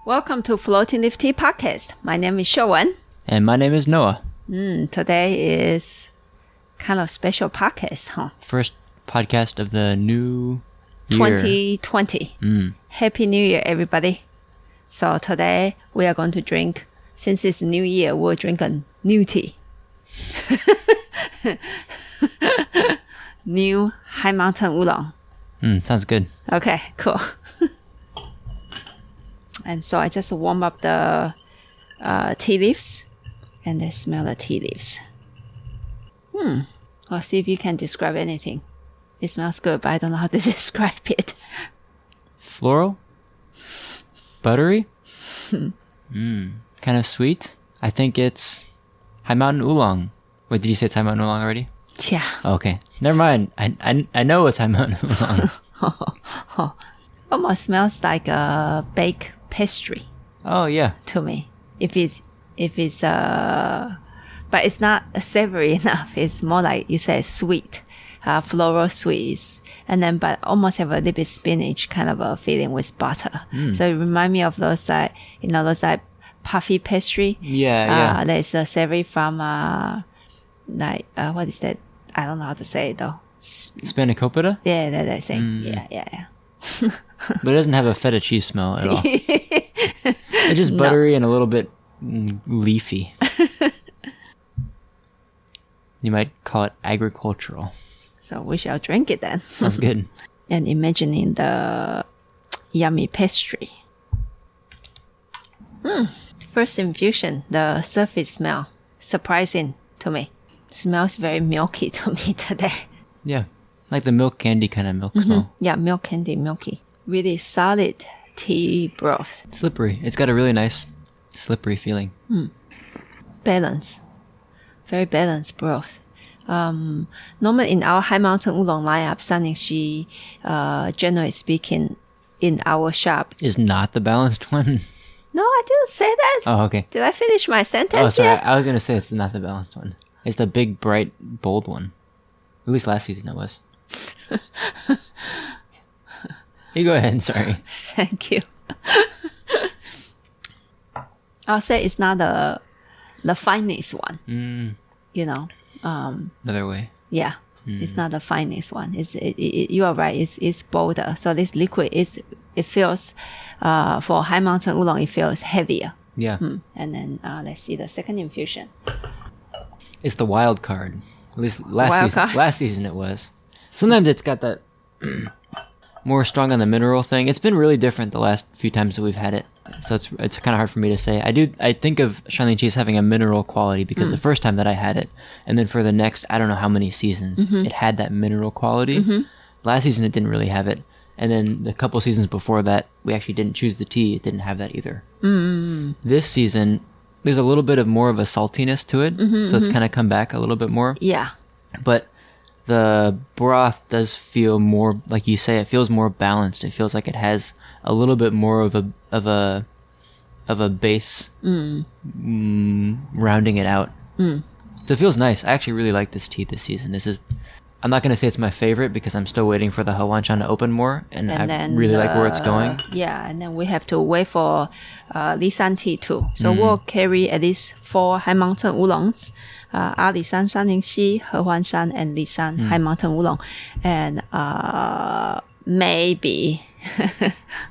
Welcome to Floating Leaf Tea Podcast. My name is Shiuwen. And my name is Noah. Today is kind of special podcast, huh? First podcast of the new year. 2020. Happy New Year, everybody. So today we are going to drink, since it's New Year, we'll drink a new tea. New High Mountain Oolong. Sounds good. Okay, cool. And so I just warm up the tea leaves and then smell the tea leaves. I'll see if you can describe anything. It smells good, but I don't know how to describe it. Floral? Buttery? Kind of sweet. I think it's High Mountain Oolong. Wait, did you say it's High Mountain Oolong already? Yeah. Okay. Never mind. I know it's High Mountain Oolong. Almost smells like a baked pastry. Oh, yeah. To me. If it's but it's not savory enough. It's more like you said, sweet, floral sweets, and then but almost have a little bit spinach kind of a feeling with butter. So it reminds me of those those puffy pastry. Yeah. There's a savory from what is that? I don't know how to say it though. Spanakopita? Yeah, that thing. Yeah. But it doesn't have a feta cheese smell at all. It's just buttery and a little bit leafy. You might call it agricultural. So we shall drink it then. Sounds good. And imagining the yummy pastry. First infusion, the surface smell, surprising to me. Smells very milky to me today. Yeah, like the milk candy kind of milk smell. Yeah, milk candy, milky. Really solid tea broth. Slippery. It's got a really nice slippery feeling. Balance. Very balanced broth. Normally in our High Mountain Oolong lineup, Shan Lin Xi, generally speaking, in our shop is not the balanced one. No, I didn't say that. Oh, okay. Did I finish my sentence? Oh, sorry. Yet? I was going to say it's not the balanced one. It's the big, bright, bold one. At least last season it was. You go ahead. Sorry. Thank you. I'll say it's not the finest one. Another way. Yeah. It's not the finest one. You are right. It's bolder. So this liquid it feels for High Mountain Oolong it feels heavier. Yeah. And then let's see the second infusion. It's the wild card. At least last season it was. Sometimes it's got that more strong on the mineral thing. It's been really different the last few times that we've had it. So it's kind of hard for me to say. I think of Shan Lin Xi as having a mineral quality because the first time that I had it, and then for the next I don't know how many seasons, it had that mineral quality. Last season it didn't really have it, and then the couple seasons before that we actually didn't choose the tea. It didn't have that either. This season there's a little bit of more of a saltiness to it, so it's kind of come back a little bit more. Yeah, but the broth does feel more, like you say, it feels more balanced. It feels like it has a little bit more of a base, rounding it out. So it feels nice. I actually really like this tea this season. I'm not going to say it's my favorite because I'm still waiting for the Hewanshan to open more, and I really like where it's going. Yeah, and then we have to wait for Lishan tea too. So we'll carry at least 4 High Mountain Oolongs. Lishan, Shan Lin Xi, Hewanshan, and Lishan High Mountain Oolong. And maybe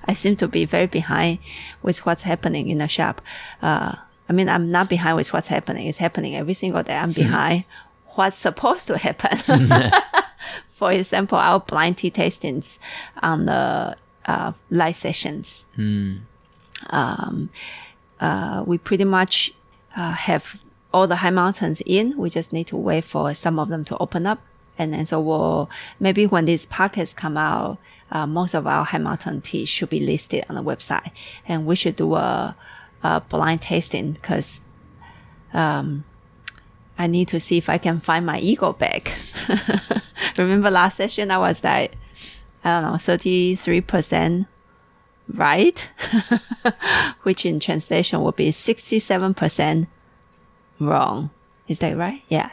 I seem to be very behind with what's happening in the shop. I'm not behind with what's happening. It's happening every single day. I'm behind what's supposed to happen. For example, our blind tea tastings on the live sessions. We pretty much have all the high mountains in. We just need to wait for some of them to open up. And then so maybe when these podcasts come out, most of our high mountain tea should be listed on the website. And we should do a blind tasting because I need to see if I can find my ego back. Remember last session I was like, 33% right, which in translation would be 67% wrong. Is that right? Yeah.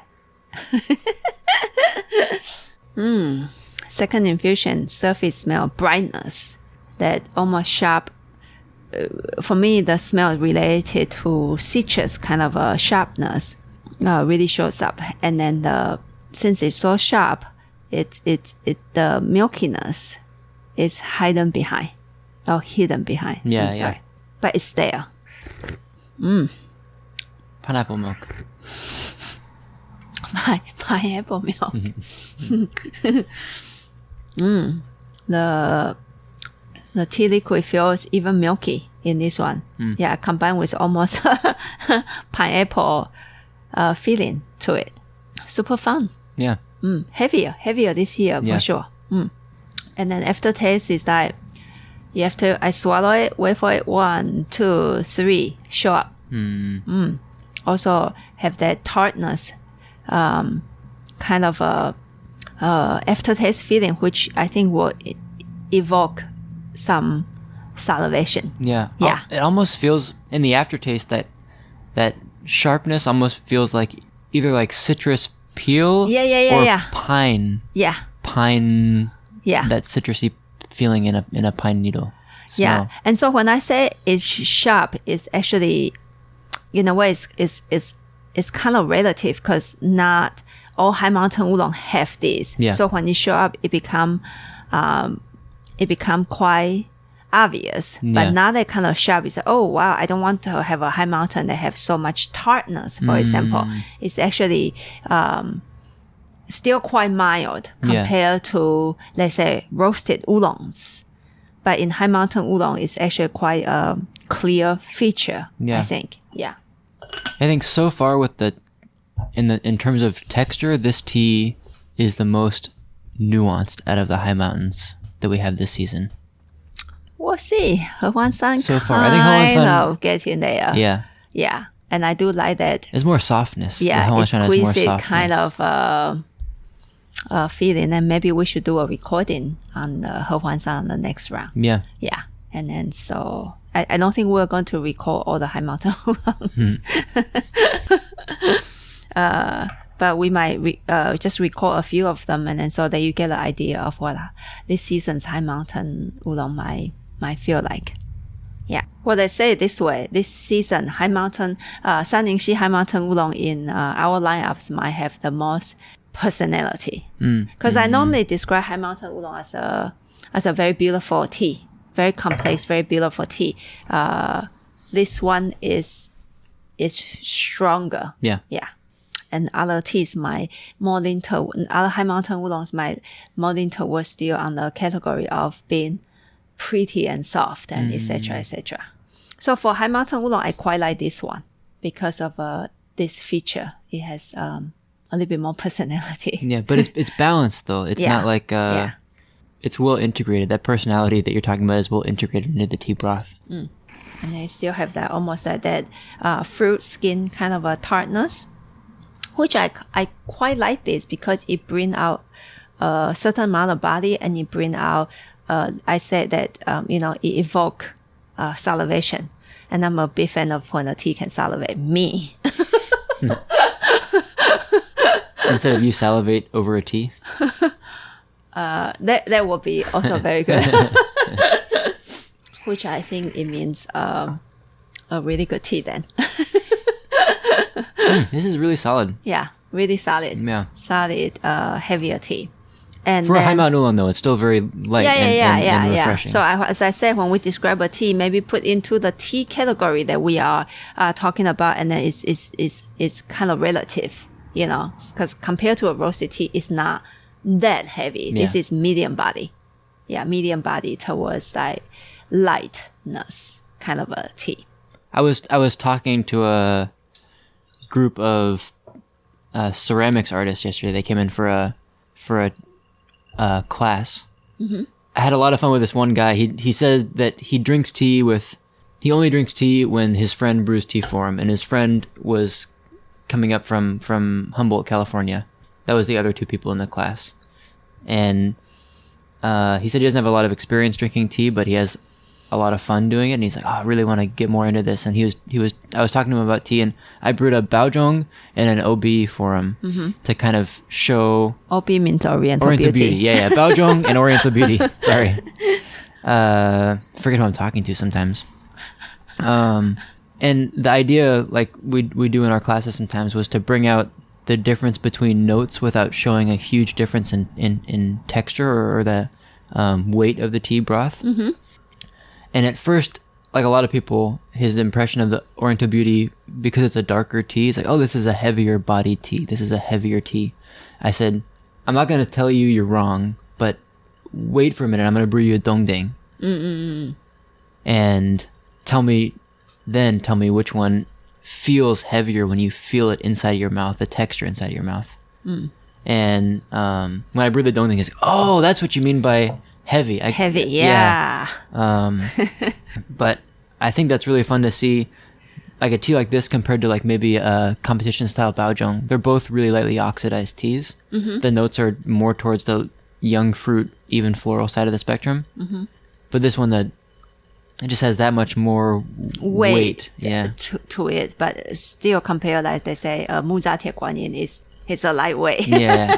Second infusion, surface smell, brightness, that almost sharp for me, the smell related to citrus kind of a sharpness really shows up. And then since it's so sharp, the milkiness is hidden behind. Yeah, sorry. But it's there. Pineapple milk. Pineapple milk. The tea liquid feels even milky in this one. Yeah, combined with almost pineapple feeling to it. Super fun. Yeah. Heavier this year for sure. And then aftertaste is like I swallow it, wait for it, 1, 2, 3, show up. Also have that tartness, kind of a aftertaste feeling, which I think will evoke some salivation. Yeah. Yeah. It almost feels in the aftertaste that sharpness almost feels like either like citrus peel or pine. Yeah. Pine. Yeah. That citrusy feeling in a pine needle smell. Yeah. And so when I say it's sharp, it's actually, in a way, it's kind of relative because not all high mountain oolong have this. Yeah. So when it show up, it become quite obvious. But not that kind of sharp. It's like, oh wow, I don't want to have a high mountain that have so much tartness, for example. It's actually still quite mild compared to, let's say, roasted oolongs. But in high mountain oolong, it's actually quite a clear feature, I think. Yeah. I think so far with in terms of texture, this tea is the most nuanced out of the high mountains that we have this season. We'll see. Hehuan-san so far, I think Hehuan-san of getting there. Yeah. Yeah. And I do like that. There's more softness. Yeah, exquisite kind of feeling. And maybe we should do a recording on Hehuan-san on the next round. Yeah. Yeah. And then so I don't think we're going to record all the high mountain oolongs. But we might just record a few of them, and then so that you get an idea of what this season's high mountain oolong might feel like. Yeah. Well, they say it this way: this season, high mountain Shan Lin Xi high mountain oolong in our lineups might have the most personality. Because I normally describe high mountain oolong as a very beautiful tea, very complex, very beautiful tea. This one is stronger. Yeah. Yeah. And other teas might more lean toward, other high mountain oolongs might more lean towards still on the category of being pretty and soft and etc. etc. So for high mountain oolong, I quite like this one because of this feature. It has a little bit more personality. Yeah, but it's balanced though. It's not like it's well integrated. That personality that you're talking about is well integrated into the tea broth. And they still have that almost like that fruit skin kind of a tartness, which I quite like this because it bring out a certain amount of body and it bring out I said that it evoke salivation, and I'm a big fan of when a tea can salivate me. Instead of you salivate over a tea? That would be also very good. Which I think it means a really good tea then. This is really solid. Yeah, really solid. Yeah. Solid, heavier tea. And for a high mountain oolong, though, it's still very light and refreshing. So as I said, when we describe a tea, maybe put into the tea category that we are talking about, and then it's kind of relative, because compared to a roasted tea, it's not that heavy. Yeah. This is medium body. Yeah, medium body towards like lightness kind of a tea. I was talking to a group of ceramics artists yesterday. They came in for a class. Mm-hmm. I had a lot of fun with this one guy. He says that he only drinks tea when his friend brews tea for him, and his friend was coming up from Humboldt, California. That was the other two people in the class. And he said he doesn't have a lot of experience drinking tea, but he has a lot of fun doing it, and he's like, I really want to get more into this. And I was talking to him about tea, and I brewed a baozhong and an OB for him to kind of show. OB means Oriental Beauty. Yeah, baozhong and Oriental Beauty. Sorry, forget who I'm talking to sometimes. And the idea, like we do in our classes sometimes, was to bring out the difference between notes without showing a huge difference in texture or the weight of the tea broth. Mm-hmm. And at first, like a lot of people, his impression of the Oriental Beauty, because it's a darker tea, is like, oh, this is a heavier bodied tea. This is a heavier tea. I said, I'm not going to tell you you're wrong, but wait for a minute. I'm going to brew you a dongding. Mm-mm. And tell me which one feels heavier when you feel it inside your mouth, the texture inside your mouth. Mm. And when I brew the dongding, it's oh, that's what you mean by heavy. Heavy, yeah. But I think that's really fun to see, like a tea like this compared to like maybe a competition style baozhong. They're both really lightly oxidized teas. Mm-hmm. The notes are more towards the young fruit, even floral side of the spectrum. Mm-hmm. But this one, it just has that much more weight. Yeah. To it, but still compare, like they say, 木扎铁观音 is a lightweight. Yeah.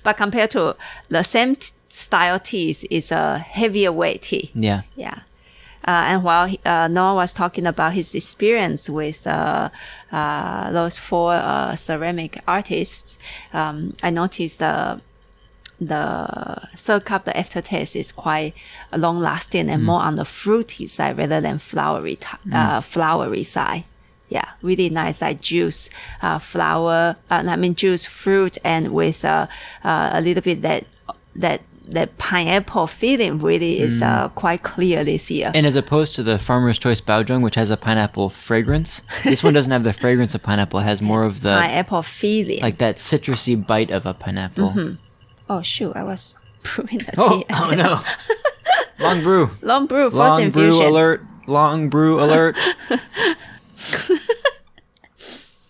But compared to the same style teas, is a heavier weight tea. Yeah. And while Noah was talking about his experience with those 4 ceramic artists, I noticed the third cup, the aftertaste is quite long lasting and more on the fruity side rather than flowery side. Yeah, really nice, like juice, juice, fruit, and with a little bit that pineapple feeling really is quite clear this year. And as opposed to the Farmer's Choice Baozhong, which has a pineapple fragrance, this one doesn't have the fragrance of pineapple. It has more of the pineapple feeling, like that citrusy bite of a pineapple. Mm-hmm. Oh shoot! I was brewing the tea. Oh no! Long brew. Long brew. Long infusion. brew alert. Long brew alert.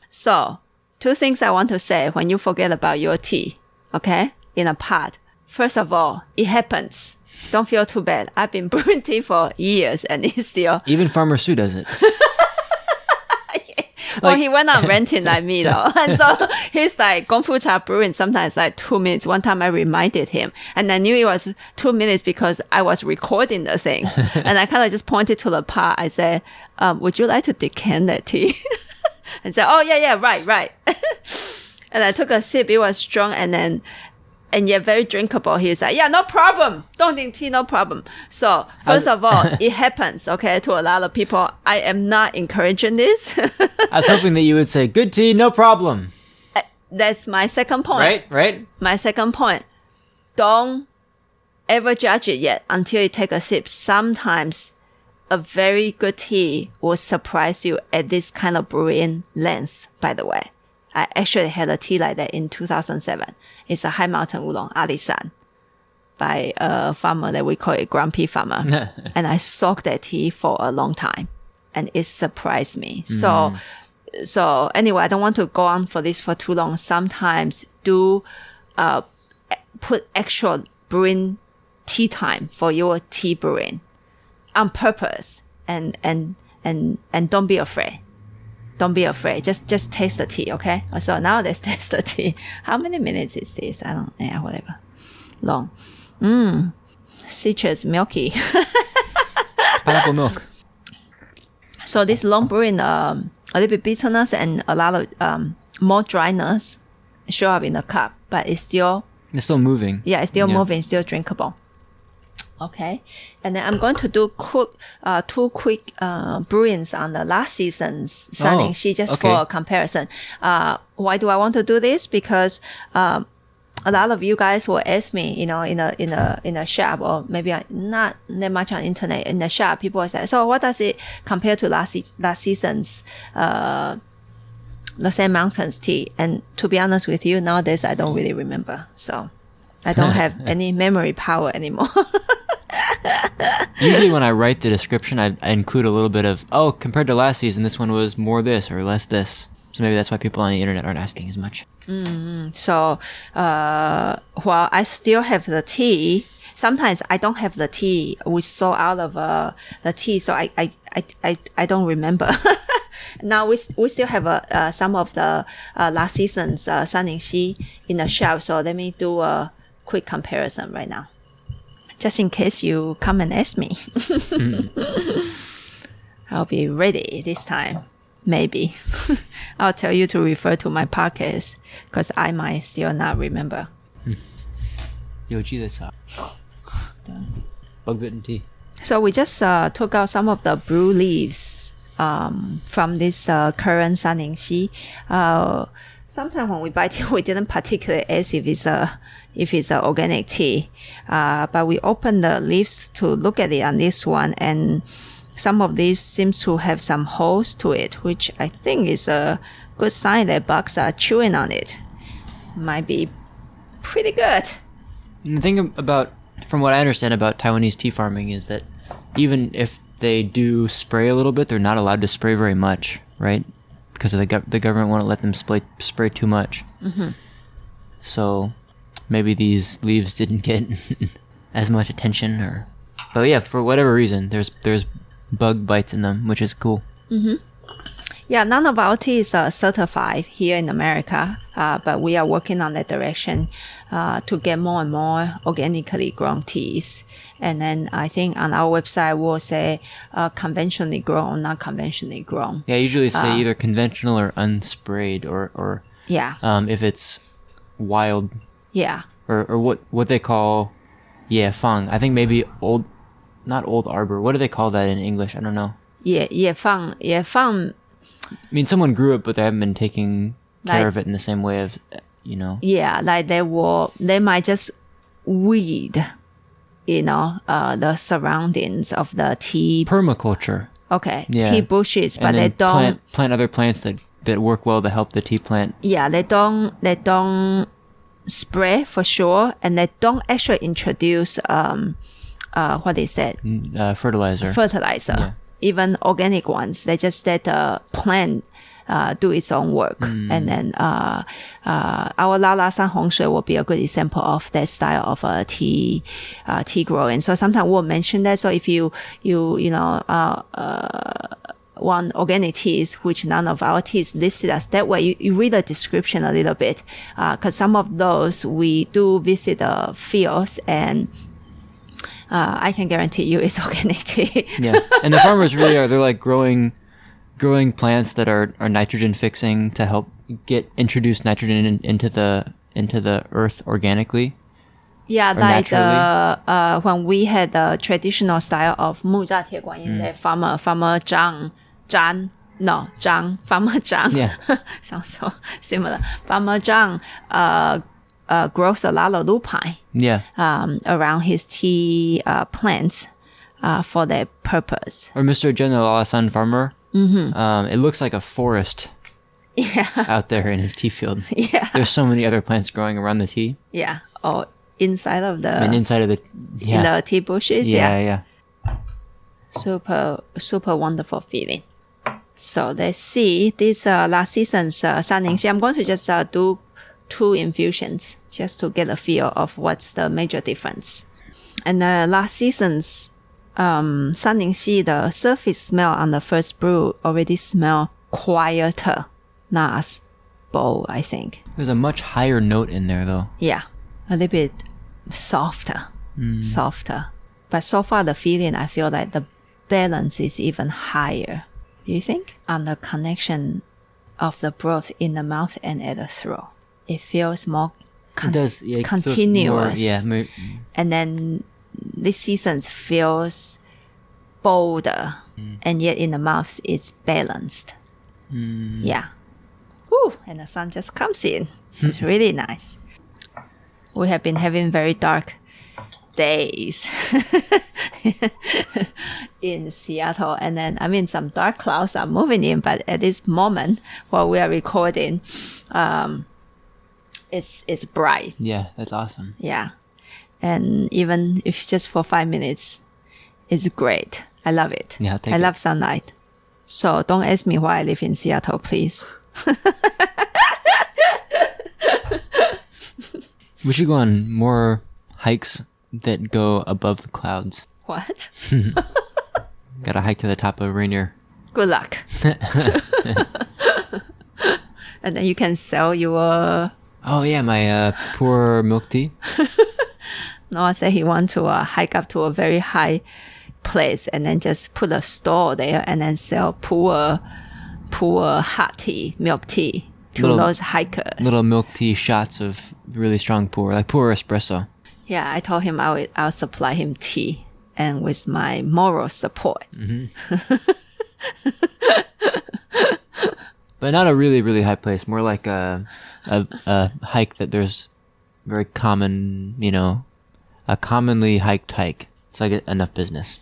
So, 2 things I want to say when you forget about your tea, okay, in a pot. First of all, it happens. Don't feel too bad. I've been brewing tea for years and it's still... Even Farmer Sue does it. Well, he went on renting like me though. And so he's like, Gongfu Cha brewing sometimes like 2 minutes. One time I reminded him and I knew it was 2 minutes because I was recording the thing. And I kind of just pointed to the pot. I said, would you like to decant that tea? And said, oh yeah, right. And I took a sip. It was strong and yet very drinkable. He was like, yeah, no problem. Dongding tea, no problem. So first of all, it happens, okay, to a lot of people. I am not encouraging this. I was hoping that you would say, good tea, no problem. That's my second point. Right. My second point. Don't ever judge it yet until you take a sip. Sometimes a very good tea will surprise you at this kind of brewing length, by the way. I actually had a tea like that in 2007. It's a high mountain oolong, Alishan, by a farmer that we call it Grumpy Farmer. And I soaked that tea for a long time and it surprised me. So anyway, I don't want to go on for this for too long. Sometimes do, put extra brewing tea time for your tea brewing on purpose and don't be afraid. Don't be afraid. Just taste the tea, okay? So now let's taste the tea. How many minutes is this? Whatever. Long. Citrus, milky. Pineapple milk. So this long brewing, a little bit bitterness and a lot of more dryness show up in the cup, but it's still moving. Yeah, it's still moving, still drinkable. Okay, and then I'm going to do 2 quick brewings on the last season's Shan Lin Xi just for a comparison. Why do I want to do this? Because a lot of you guys will ask me, in a shop or maybe not that much on internet. In the shop, people will say, "So what does it compare to last season's Los Angeles Mountains tea?" And to be honest with you, nowadays I don't really remember, so I don't have any memory power anymore. Usually when I write the description, I include a little bit of, compared to last season, this one was more this or less this. So maybe that's why people on the internet aren't asking as much. So, while I still have the tea, sometimes I don't have the tea. We sold out of the tea, so I don't remember. Now we still have some of the last season's Shan Lin Xi in the shop. So let me do a quick comparison right now, just in case you come and ask me. I'll be ready this time. Maybe. I'll tell you to refer to my podcast because I might still not remember. 有机的茶 Bug bitten tea. So we just took out some of the brew leaves from this current Shan Lin Xi. Sometimes when we buy tea, we didn't particularly ask if it's a organic tea. But we opened the leaves to look at it on this one, and some of these seems to have some holes to it, which I think is a good sign that bugs are chewing on it. Might be pretty good. And the thing about, from what I understand about Taiwanese tea farming, is that even if they do spray a little bit, they're not allowed to spray very much, right? Because of the government won't let them spray too much. Mm-hmm. So maybe these leaves didn't get as much attention, but yeah, for whatever reason, there's bug bites in them, which is cool. Mm-hmm. Yeah, none of our tea is certified here in America, but we are working on that direction to get more and more organically grown teas. And then I think on our website we'll say conventionally grown, not conventionally grown. Yeah, I usually say either conventional or unsprayed, or if it's wild. Yeah. Or what they call fang. I think maybe not old arbor. What do they call that in English? I don't know. Fang. I mean, someone grew it, but they haven't been taking care of it in the same way of, Yeah, like they might just weed, the surroundings of the tea. Permaculture. Okay. Yeah. Tea bushes, but and they don't plant other plants that work well to help the tea plant. Yeah, they don't spray for sure, and they don't actually introduce what is that? Fertilizer. Yeah. Even organic ones, they just let the plant do its own work. And then our Lala San Hong Shui will be a good example of that style of tea growing. So sometimes we'll mention that. So if you want organic teas, which none of our teas listed as that way, you read the description a little bit, because some of those we do visit the fields, and I can guarantee you it's organic tea. Yeah, and the farmers really are. They're like growing plants that are nitrogen fixing to help introduce nitrogen into the earth organically. Yeah, like when we had the traditional style of 木榨铁观音, the farmer Zhang. Yeah. Sounds so similar. Farmer Zhang grows a lot of lupine. Yeah. Around his tea plants for that purpose. Or Mr. General Alasan farmer. Mm-hmm. It looks like a forest. Yeah. Out there in his tea field. Yeah. There's so many other plants growing around the tea. Yeah. Or inside of the... And inside of the... Yeah. In the tea bushes. Yeah. Super, super wonderful feeling. So let's see. This last season's Shan Lin Xi, I'm going to just do 2 infusions just to get a feel of what's the major difference. And last season's Shan Lin Xi, the surface smell on the first brew already smell quieter, not as bold, I think. There's a much higher note in there, though. Yeah, a little bit softer. But so far the feeling, I feel like the balance is even higher. Do you think? On the connection of the broth in the mouth and at the throat. It feels more continuous. Feels more, and then this season feels bolder. And yet in the mouth it's balanced. Yeah. Whew, and the sun just comes in. It's really nice. We have been having very dark days in Seattle, and then some dark clouds are moving in, but at this moment while we are recording, it's bright. Yeah, that's awesome. Yeah, and even if just for 5 minutes, it's great. I love it. Yeah, I love sunlight. So don't ask me why I live in Seattle, please. We should go on more hikes that go above the clouds. What? Gotta hike to the top of Rainier. Good luck. And then you can sell your... Oh yeah, my poor milk tea. Noah said he wants to hike up to a very high place and then just put a store there and then sell pour hot tea, milk tea to those hikers. Little milk tea shots of really strong pour, like pour espresso. Yeah, I told him I'll supply him tea and with my moral support. But not a really, really high place. More like a hike that there's very common, a commonly hiked hike. So I get enough business.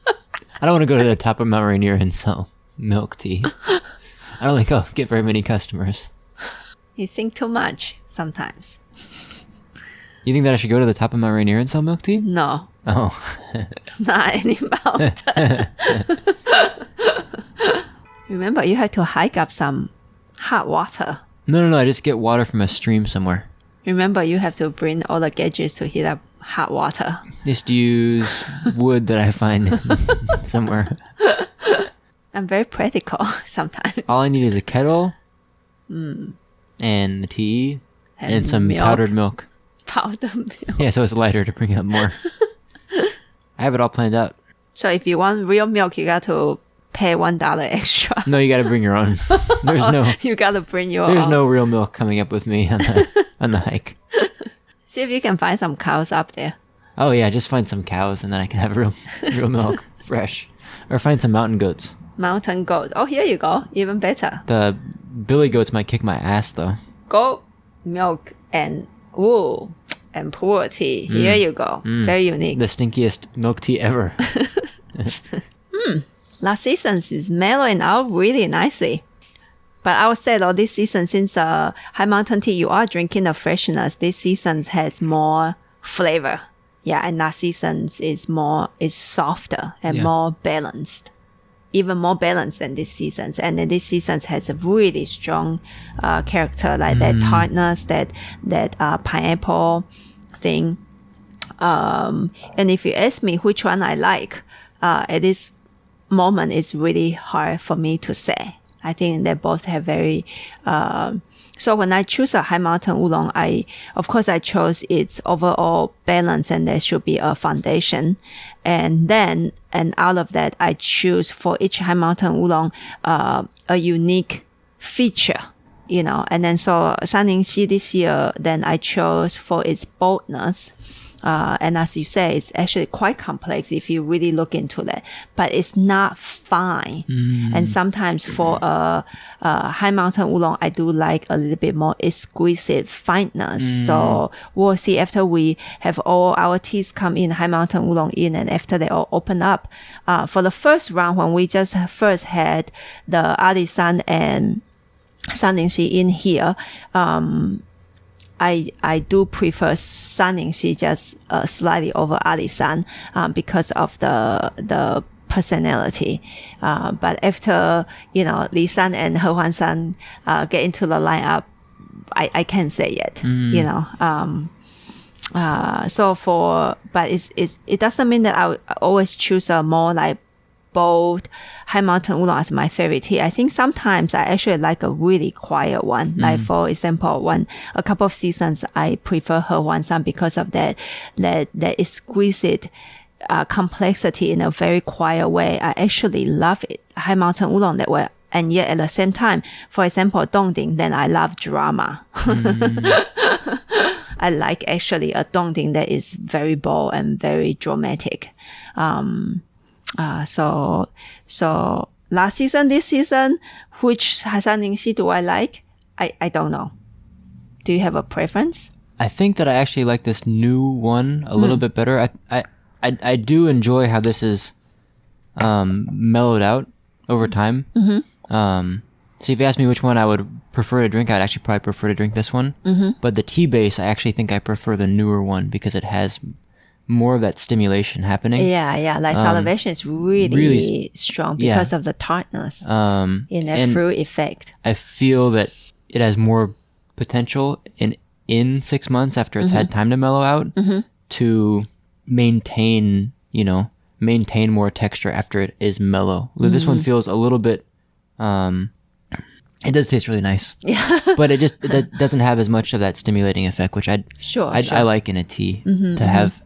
I don't want to go to the top of Mount Rainier and sell milk tea. I don't think I'll get very many customers. You think too much sometimes. You think that I should go to the top of Mount Rainier and sell milk tea? No. Oh. Not any mountain. Remember, you had to hike up some hot water. No. I just get water from a stream somewhere. Remember, you have to bring all the gadgets to heat up hot water. Just use wood that I find somewhere. I'm very practical sometimes. All I need is a kettle and the tea and some powdered milk. Powdered milk. Yeah, so it's lighter to bring up more. I have it all planned out. So if you want real milk, you got to pay $1 extra. No, you got to bring your own. You got to bring your There's own. no real milk coming up with me on the hike. See if you can find some cows up there. Oh yeah, just find some cows and then I can have real milk, fresh. Or find some mountain goats. Mountain goat. Oh, here you go. Even better. The billy goats might kick my ass though. Goat milk and wool and pour tea. Here you go. Very unique. The stinkiest milk tea ever. Last season is mellowing out really nicely. But I would say though, this season, since high mountain tea, you are drinking the freshness, this season has more flavor. Yeah, and last season's is softer and more balanced. Even more balanced than this season's. And then this season's has a really strong character, like that tartness, that pineapple thing. And if you ask me which one I like, at this moment, it's really hard for me to say. I think they both have very, so when I choose a high mountain oolong, of course I chose its overall balance and there should be a foundation. And out of that, I choose for each high mountain oolong, a unique feature, and then so Shan Lin Xi this year, then I chose for its boldness. And as you say, it's actually quite complex if you really look into that, but it's not fine. And sometimes for a high mountain oolong, I do like a little bit more exquisite fineness. So we'll see after we have all our teas come in, high mountain oolong in, and after they all open up, for the first round, when we just first had the Alisan and Shan Lin Xi in here, I do prefer Shan Lin Xi just slightly over Alisan because of the personality. But after, Li San and He Huan San get into the lineup, I can't say yet, but it doesn't mean that I always choose a more like bold high mountain oolong as my favorite tea. I think sometimes I actually like a really quiet one. Like for example, a couple of seasons I prefer He Huan San because of that exquisite complexity in a very quiet way. I actually love it. High mountain oolong that way. And yet at the same time, for example, Dongding, then I love drama. I like actually a Dongding that is very bold and very dramatic. So last season, this season, which Shan Lin Xi do I like? I don't know. Do you have a preference? I think that I actually like this new one a little bit better. I do enjoy how this is mellowed out over time. So if you ask me which one I would prefer to drink, I'd actually probably prefer to drink this one. But the tea base, I actually think I prefer the newer one because it has more of that stimulation happening. Yeah. Like salivation is really strong because of the tartness in that fruit effect. I feel that it has more potential in 6 months after it's had time to mellow out to maintain more texture after it is mellow. This one feels a little bit, it does taste really nice. Yeah. But it doesn't have as much of that stimulating effect, which I like in a tea to have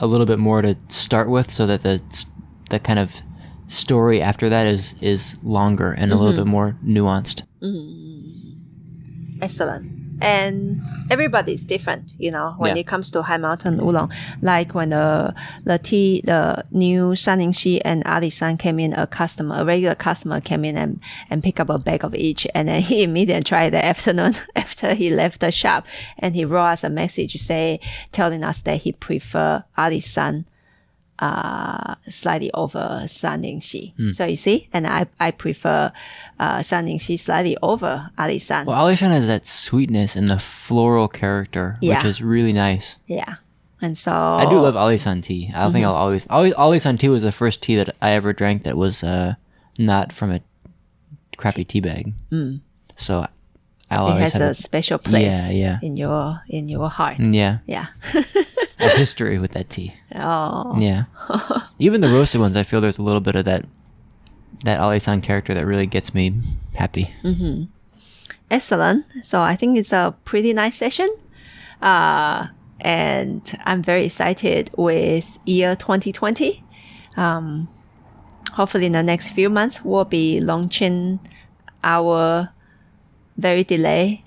a little bit more to start with, so that the kind of story after that is longer and a little bit more nuanced. Excellent. And everybody's different, when it comes to High Mountain Oolong. Like when the new Shan Lin Xi and Alishan came in, a regular customer came in and pick up a bag of each, and then he immediately tried the afternoon after he left the shop, and he wrote us a message telling us that he prefer Alishan slightly over Shan Lin Xi. So you see, and I prefer Shan Lin Xi slightly over Alishan. Well, Alishan has that sweetness and the floral character, which is really nice. Yeah. And so I do love Alishan tea. I think I'll always Alishan tea was the first tea that I ever drank that was not from a crappy tea bag. So I'll always have a special place in your heart. Yeah. I have history with that tea. Oh. Yeah. Even the roasted ones, I feel there's a little bit of that Alishan character that really gets me happy. Excellent. So I think it's a pretty nice session. And I'm very excited with year 2020. Hopefully in the next few months, we'll be launching our very delayed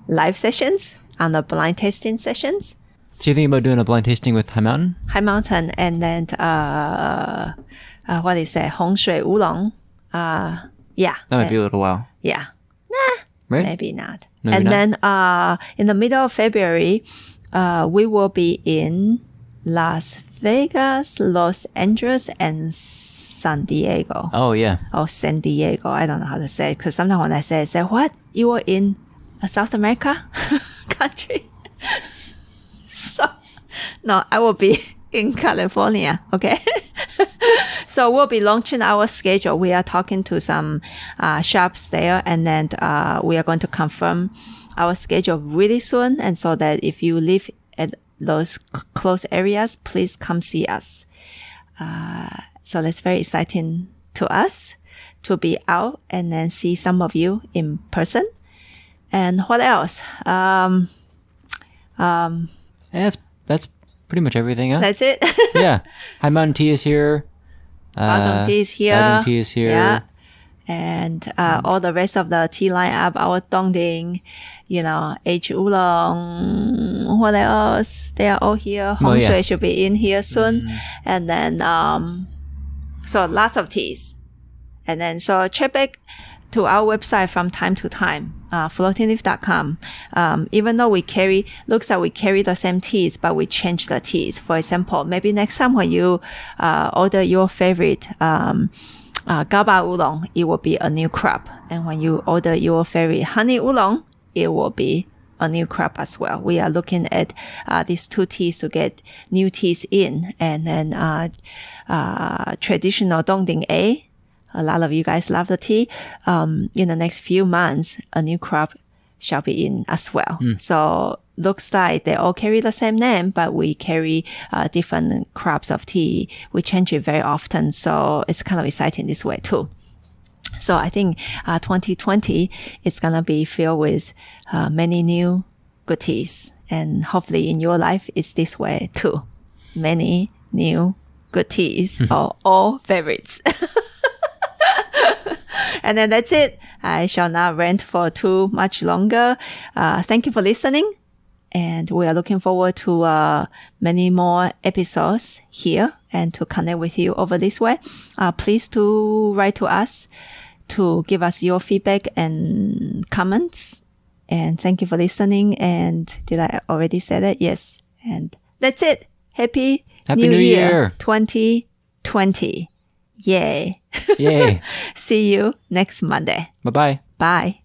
live sessions on the blind tasting sessions. So you think about doing a blind tasting with High Mountain? High Mountain, and then what is that? Hongshui Oolong. Yeah. That might be a little while. Yeah. Right? Maybe not. Maybe not. Then in the middle of February, we will be in Las Vegas, Los Angeles, and San Diego. Oh, yeah. Oh, San Diego. I don't know how to say it, because sometimes when I say what? You were in a South America country? So, no, I will be in California, okay? So we'll be launching our schedule. We are talking to some shops there, and then we are going to confirm our schedule really soon. And so that if you live at those close areas, please come see us. So that's very exciting to us to be out and then see some of you in person. And what else? That's pretty much everything, huh? That's it. Yeah. High Mountain Tea is here. Baozhong Tea is here. Baozhong Tea is here. Yeah. And all the rest of the tea lineup, our Dongding, H Oolong, what else? They are all here. Hongshui should be in here soon. And then, so lots of teas. And then, so check back to our website from time to time, floatingleaf.com. Even though looks like we carry the same teas, but we change the teas. For example, maybe next time when you order your favorite Gaba Oolong, it will be a new crop. And when you order your favorite Honey Oolong, it will be a new crop as well. We are looking at these two teas to get new teas in. And then traditional Dongding A. A lot of you guys love the tea. In the next few months, a new crop shall be in as well. So looks like they all carry the same name, but we carry different crops of tea. We change it very often. So it's kind of exciting this way too. So I think 2020 is going to be filled with many new good teas. And hopefully in your life, it's this way too. Many new good teas or all favorites. And then that's it. I shall not rant for too much longer. Thank you for listening. And we are looking forward to many more episodes here and to connect with you over this way. Please do write to us to give us your feedback and comments. And thank you for listening. And did I already say that? Yes. And that's it. Happy New Year 2020. Yay. Yay. See you next Monday. Bye-bye. Bye.